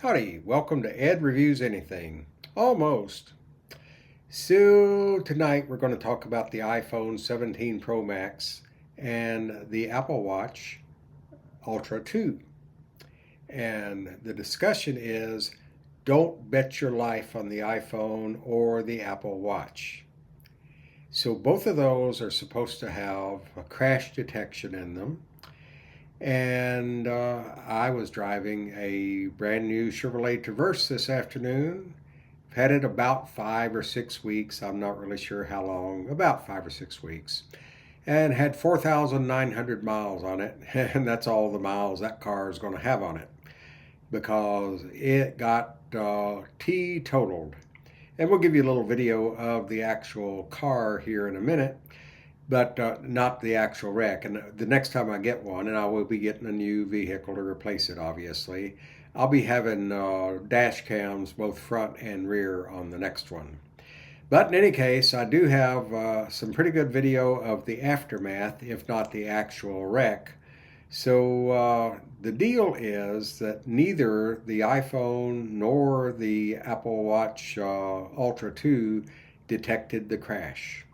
Howdy, welcome to Ed Reviews Anything. Almost. So, tonight we're going to talk about the iPhone 17 Pro Max and the Apple Watch Ultra 2. And the discussion is don't bet your life on the iPhone or the Apple Watch. So, both of those are supposed to have a crash detection in them. And I was driving a brand new Chevrolet Traverse this afternoon. I've had it about 5 or 6 weeks. I'm not really sure how long, about 5 or 6 weeks. And had 4,900 miles on it. And that's all the miles that car is going to have on it because it got T-totaled. And we'll give you a little video of the actual car here in a minute, but not the actual wreck. And the next time I get one, and I will be getting a new vehicle to replace it, obviously, I'll be having dash cams, both front and rear, on the next one. But in any case, I do have some pretty good video of the aftermath, if not the actual wreck. So the deal is that neither the iPhone nor the Apple Watch Ultra 2 detected the crash.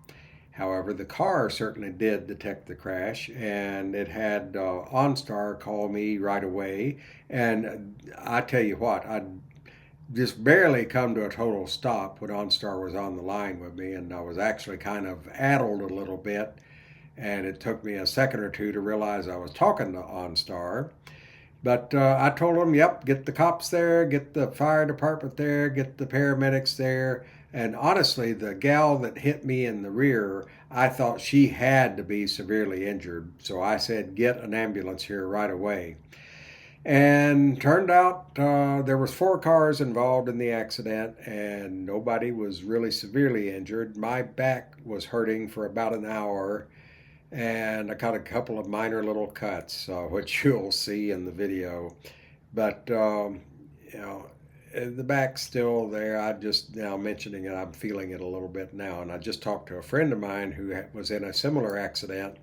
However, the car certainly did detect the crash, and it had OnStar call me right away. And I tell you what, I just barely come to a total stop when OnStar was on the line with me, and I was actually kind of addled a little bit. And it took me a second or two to realize I was talking to OnStar. But I told them, yep, get the cops there, get the fire department there, get the paramedics there. And honestly, the gal that hit me in the rear, I thought she had to be severely injured. So I said, get an ambulance here right away. And turned out there was 4 cars involved in the accident, and nobody was really severely injured. My back was hurting for about an hour, and I got a couple of minor little cuts, which you'll see in the video. But you know, the back's still there. I just now mentioning it, I'm feeling it a little bit now. And I just talked to a friend of mine who was in a similar accident,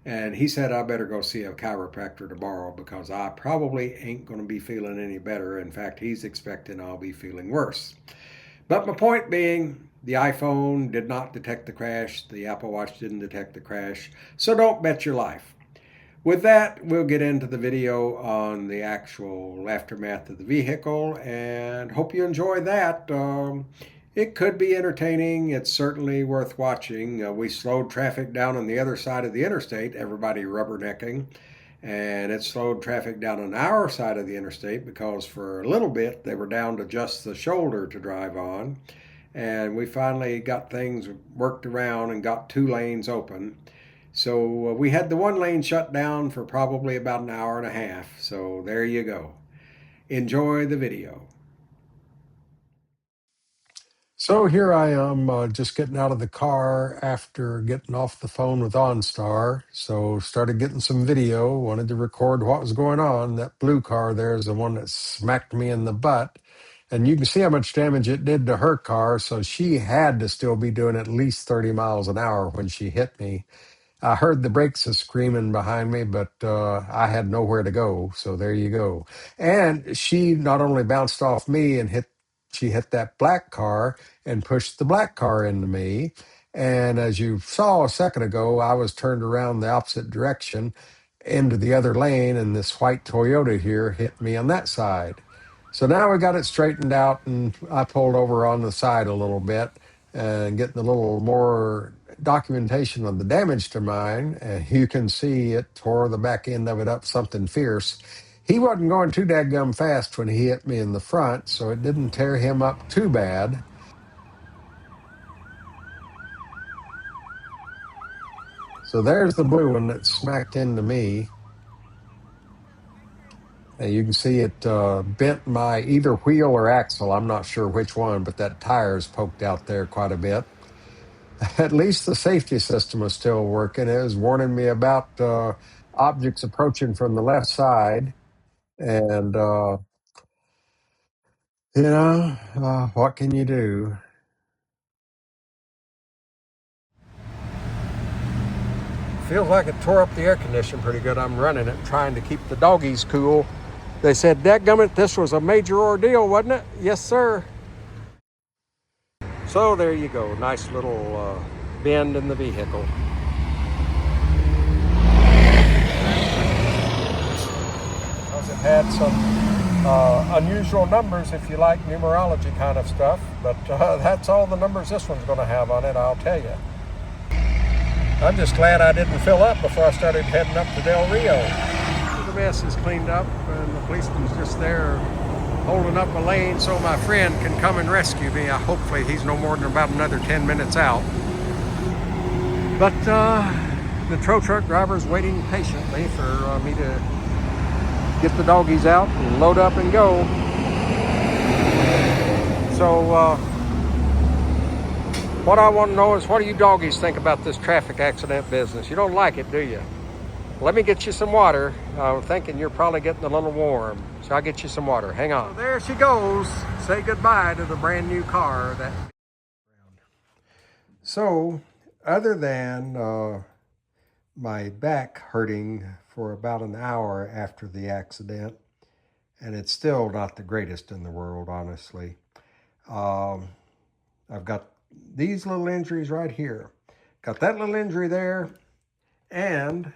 and he said I better go see a chiropractor tomorrow because I probably ain't going to be feeling any better. In fact, he's expecting I'll be feeling worse. But my point being, the iPhone did not detect the crash. The Apple Watch didn't detect the crash. So don't bet your life. With that, we'll get into the video on the actual aftermath of the vehicle, and hope you enjoy that. It could be entertaining. It's certainly worth watching. We slowed traffic down on the other side of the interstate, everybody rubbernecking. And it slowed traffic down on our side of the interstate because for a little bit they were down to just the shoulder to drive on. And we finally got things worked around and got 2 lanes open. So we had the 1 lane shut down for probably about an hour and a half. So there you go. Enjoy the video. So here I am, just getting out of the car after getting off the phone with OnStar. So started getting some video, wanted to record what was going on. That blue car there is the one that smacked me in the butt. And you can see how much damage it did to her car. So she had to still be doing at least 30 miles an hour when she hit me. I heard the brakes a screaming behind me, but I had nowhere to go. So there you go. And she not only bounced off me and she hit that black car and pushed the black car into me. And as you saw a second ago, I was turned around the opposite direction into the other lane, and this white Toyota here hit me on that side. So now we got it straightened out, and I pulled over on the side a little bit and getting a little more documentation of the damage to mine. You can see it tore the back end of it up something fierce. He wasn't going too dadgum fast when he hit me in the front, so it didn't tear him up too bad. So there's the blue one that smacked into me. And you can see it bent my either wheel or axle. I'm not sure which one, but that tire's poked out there quite a bit. At least the safety system is still working. It was warning me about objects approaching from the left side. And, what can you do? Feels like it tore up the air conditioning pretty good. I'm running it, trying to keep the doggies cool. They said, dadgummit, this was a major ordeal, wasn't it? Yes, sir. So there you go. Nice little bend in the vehicle. Because it had some unusual numbers if you like numerology kind of stuff. But that's all the numbers this one's going to have on it, I'll tell you. I'm just glad I didn't fill up before I started heading up to Del Rio. The mess is cleaned up and the policeman's just there holding up a lane so my friend can come and rescue me. Hopefully he's no more than about another 10 minutes out. But the tow truck driver's waiting patiently for me to get the doggies out and load up and go. So what I want to know is, what do you doggies think about this traffic accident business? You don't like it, do you? Let me get you some water. I'm thinking you're probably getting a little warm, so I'll get you some water. Hang on. So there she goes. Say goodbye to the brand new car. So, other than my back hurting for about an hour after the accident, and it's still not the greatest in the world, honestly. I've got these little injuries right here. Got that little injury there, and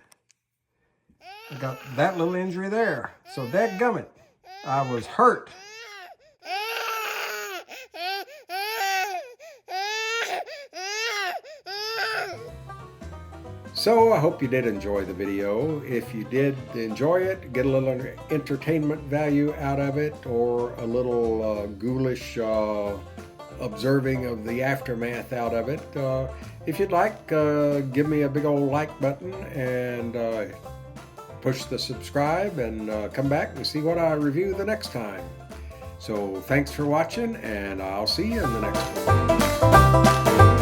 I got that little injury there. So dadgummit, I was hurt. So I hope you did enjoy the video. If you did enjoy it, get a little entertainment value out of it, or a little ghoulish observing of the aftermath out of it. If you'd like, give me a big old like button and push the subscribe, and come back and see what I review the next time. So thanks for watching, and I'll see you in the next one.